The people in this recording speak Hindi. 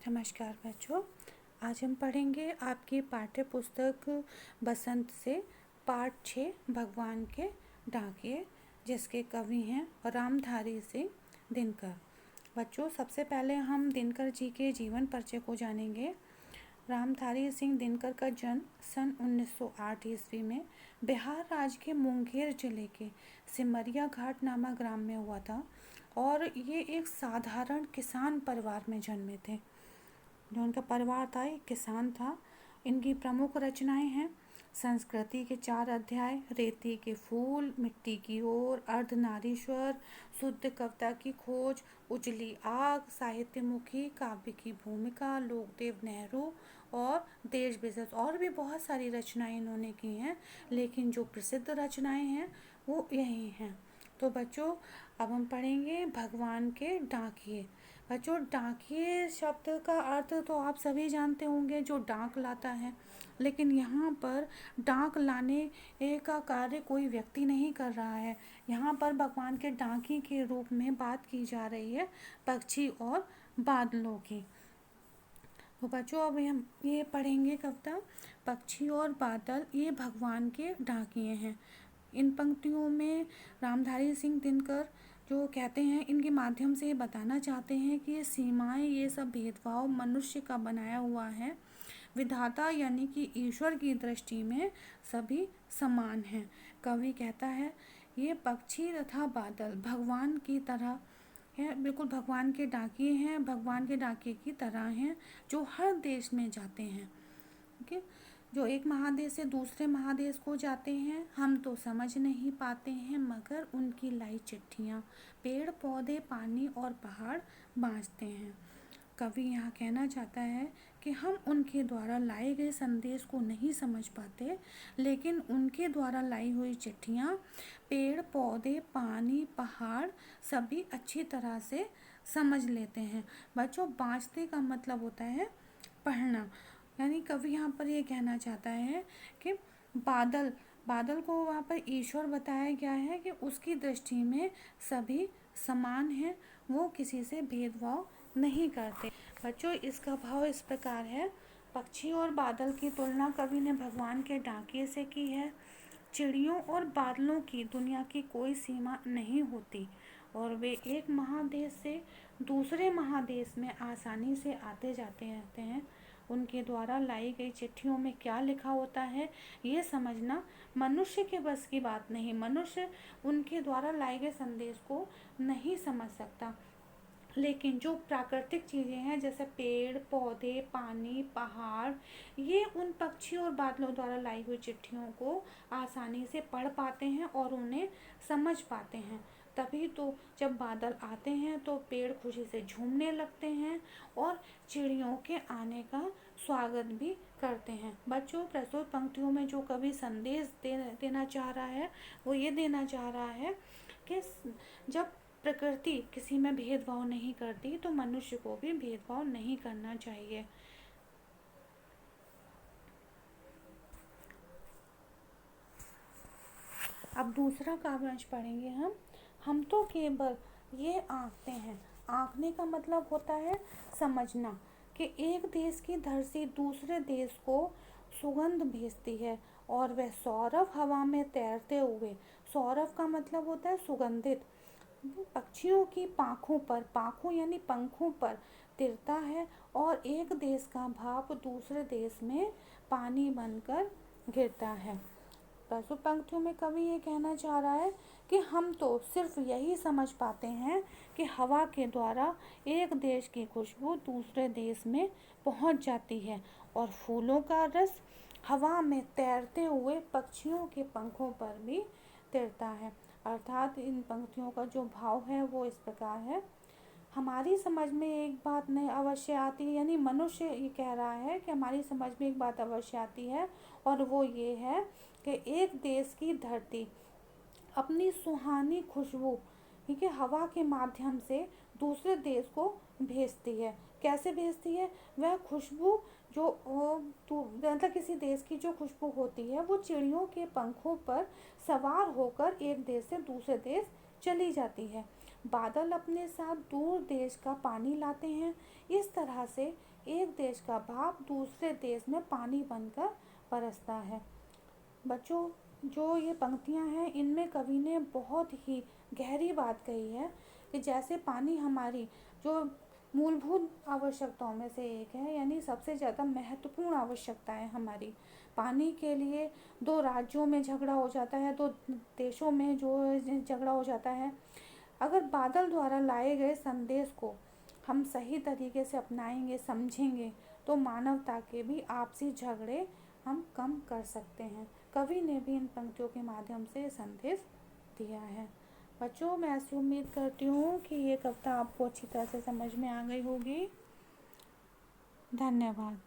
नमस्कार बच्चों। आज हम पढ़ेंगे आपकी पाठ्य पुस्तक बसंत से पाठ 6 भगवान के डाकिये, जिसके कवि हैं रामधारी सिंह दिनकर। बच्चों, सबसे पहले हम दिनकर जी के जीवन परिचय को जानेंगे। रामधारी सिंह दिनकर का जन्म सन 1908 ईस्वी में बिहार राज्य के मुंगेर जिले के सिमरिया घाट नामक ग्राम में हुआ था और ये एक साधारण किसान परिवार में जन्मे थे। जो उनका परिवार था एक किसान था। इनकी प्रमुख रचनाएं हैं संस्कृति के 4 अध्याय, रेती के फूल, मिट्टी की ओर, अर्धनारीश्वर, शुद्ध कविता की खोज, उजली आग, साहित्यमुखी, काव्य की भूमिका, लोकदेव नेहरू और देश विशेष, और भी बहुत सारी रचनाएं इन्होंने की हैं, लेकिन जो प्रसिद्ध रचनाएं हैं वो यही हैं। तो बच्चों, अब हम पढ़ेंगे भगवान के डाकिये। बच्चों, डाकिये शब्द का अर्थ तो आप सभी जानते होंगे, जो डाक लाता है। लेकिन यहाँ पर डाक लाने का कार्य कोई व्यक्ति नहीं कर रहा है। यहाँ पर भगवान के डाकी के रूप में बात की जा रही है पक्षी और बादलों की। तो बच्चों, अब हम ये पढ़ेंगे कविता पक्षी और बादल, ये भगवान के डाकिये हैं। इन पंक्तियों में रामधारी सिंह दिनकर जो कहते हैं, इनके माध्यम से ये बताना चाहते हैं कि ये सीमाएं, ये सब भेदभाव मनुष्य का बनाया हुआ है। विधाता यानी कि ईश्वर की दृष्टि में सभी समान हैं। कवि कहता है, ये पक्षी तथा बादल भगवान की तरह है, बिल्कुल भगवान के डाकिये हैं, भगवान के डाकिये की तरह हैं, जो हर देश में जाते हैं। ठीक है, जो एक महादेश से दूसरे महादेश को जाते हैं, हम तो समझ नहीं पाते हैं, मगर उनकी लाई चिट्ठियाँ पेड़ पौधे, पानी और पहाड़ बाँचते हैं। कवि यहाँ कहना चाहता है कि हम उनके द्वारा लाए गए संदेश को नहीं समझ पाते, लेकिन उनके द्वारा लाई हुई चिट्ठियाँ पेड़ पौधे, पानी, पहाड़ सभी अच्छी तरह से समझ लेते हैं। बच्चों, बाँचते का मतलब होता है पढ़ना। यानी कवि यहाँ पर ये कहना चाहता है कि बादल को वहाँ पर ईश्वर बताया गया है कि उसकी दृष्टि में सभी समान हैं, वो किसी से भेदभाव नहीं करते। बच्चों, इसका भाव इस प्रकार है। पक्षी और बादल की तुलना कवि ने भगवान के डाकिये से की है। चिड़ियों और बादलों की दुनिया की कोई सीमा नहीं होती और वे एक महादेश से दूसरे महादेश में आसानी से आते जाते रहते हैं। उनके द्वारा लाई गई चिट्ठियों में क्या लिखा होता है, ये समझना मनुष्य के बस की बात नहीं। मनुष्य उनके द्वारा लाए गए संदेश को नहीं समझ सकता, लेकिन जो प्राकृतिक चीज़ें हैं जैसे पेड़ पौधे, पानी, पहाड़, ये उन पक्षी और बादलों द्वारा लाई हुई चिट्ठियों को आसानी से पढ़ पाते हैं और उन्हें समझ पाते हैं। तभी तो जब बादल आते हैं तो पेड़ खुशी से झूमने लगते हैं और चिड़ियों के आने का स्वागत भी करते हैं। बच्चों, प्रस्तुत पंक्तियों में जो कवि संदेश देना चाह रहा है वो ये देना चाह रहा है कि जब प्रकृति किसी में भेदभाव नहीं करती तो मनुष्य को भी भेदभाव नहीं करना चाहिए। अब दूसरा काव्यांश पढ़ेंगे हम तो केवल ये आंकते हैं। आंकने का मतलब होता है समझना, कि एक देश की धरती दूसरे देश को सुगंध भेजती है और वह सौरभ हवा में तैरते हुए, सौरभ का मतलब होता है सुगंधित, पक्षियों की पाँखों पर, पाँखों यानी पंखों पर तिरता है और एक देश का भाप दूसरे देश में पानी बनकर गिरता है। प्रस्तुत पंक्तियों में कवि ये कहना चाह रहा है कि हम तो सिर्फ यही समझ पाते हैं कि हवा के द्वारा एक देश की खुशबू दूसरे देश में पहुंच जाती है और फूलों का रस हवा में तैरते हुए पक्षियों के पंखों पर भी तिरता है। अर्थात इन पंक्तियों का जो भाव है वो इस प्रकार है। हमारी समझ में एक बात नहीं अवश्य आती है, यानी मनुष्य ये कह रहा है कि हमारी समझ में एक बात अवश्य आती है, और वो ये है कि एक देश की धरती अपनी सुहानी खुशबू, ठीक है, हवा के माध्यम से दूसरे देश को भेजती है। कैसे भेजती है? वह खुशबू जो मतलब किसी देश की जो खुशबू होती है वो चिड़ियों के पंखों पर सवार होकर एक देश से दूसरे देश चली जाती है। बादल अपने साथ दूर देश का पानी लाते हैं। इस तरह से एक देश का भाप दूसरे देश में पानी बनकर बरसता है। बच्चों, जो ये पंक्तियाँ हैं इनमें कवि ने बहुत ही गहरी बात कही है कि जैसे पानी हमारी जो मूलभूत आवश्यकताओं में से एक है, यानी सबसे ज़्यादा महत्वपूर्ण आवश्यकता है हमारी। पानी के लिए दो राज्यों में झगड़ा हो जाता है, दो देशों में जो झगड़ा हो जाता है। अगर बादल द्वारा लाए गए संदेश को हम सही तरीके से अपनाएंगे, समझेंगे, तो मानवता के भी आपसी झगड़े हम कम कर सकते हैं। कवि ने भी इन पंक्तियों के माध्यम से संदेश दिया है। बच्चों, मैं ऐसी उम्मीद करती हूँ कि ये कविता आपको अच्छी तरह से समझ में आ गई होगी। धन्यवाद।